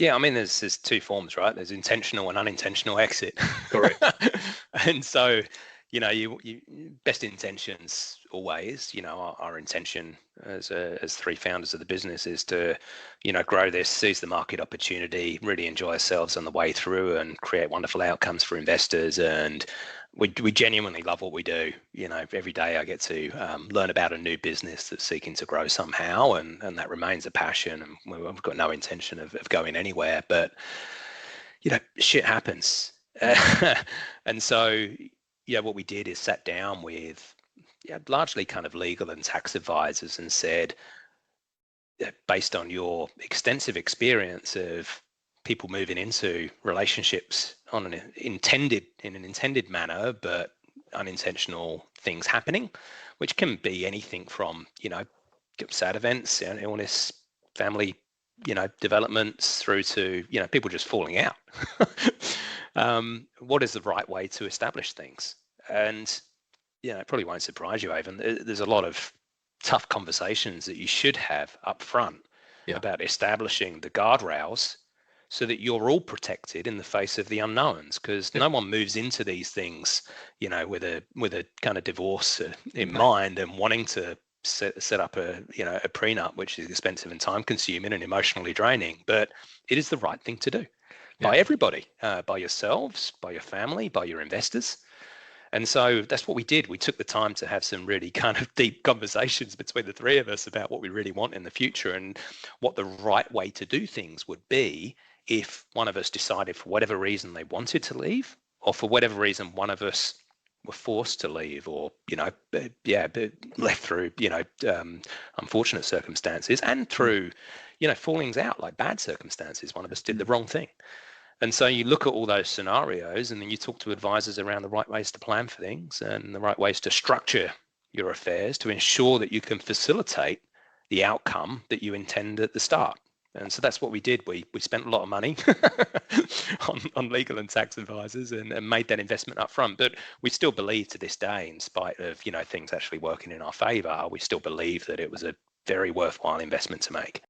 Yeah, I mean, there's two forms, right? There's intentional and unintentional exit. Correct. And so, you best intentions always, our intention as three founders of the business is to, grow this, seize the market opportunity, really enjoy ourselves on the way through and create wonderful outcomes for investors. And we genuinely love what we do. Every day I get to learn about a new business that's seeking to grow somehow, and that remains a passion. And we've got no intention of going anywhere, but shit happens. And so, yeah, what we did is sat down with largely kind of legal and tax advisors and said, based on your extensive experience of people moving into relationships in an intended manner, but unintentional things happening, which can be anything from, sad events, illness, family, developments, through to, people just falling out. What is the right way to establish things? And, it probably won't surprise you, Avon. There's a lot of tough conversations that you should have up front Yeah. about establishing the guardrails so that you're all protected in the face of the unknowns, because Yeah. no one moves into these things, with a kind of divorce in mind and wanting to set up a prenup, which is expensive and time consuming and emotionally draining. But it is the right thing to do Yeah. by everybody, by yourselves, by your family, by your investors. And so that's what we did. We took the time to have some really kind of deep conversations between the three of us about what we really want in the future and what the right way to do things would be if one of us decided for whatever reason they wanted to leave, or for whatever reason one of us were forced to leave, or left through unfortunate circumstances, and through fallings out, like bad circumstances. One of us did the wrong thing. And so you look at all those scenarios, and then you talk to advisors around the right ways to plan for things and the right ways to structure your affairs to ensure that you can facilitate the outcome that you intend at the start. And so that's what we did. We spent a lot of money on legal and tax advisors, and made that investment up front. But we still believe to this day, in spite of things actually working in our favor, we still believe that it was a very worthwhile investment to make.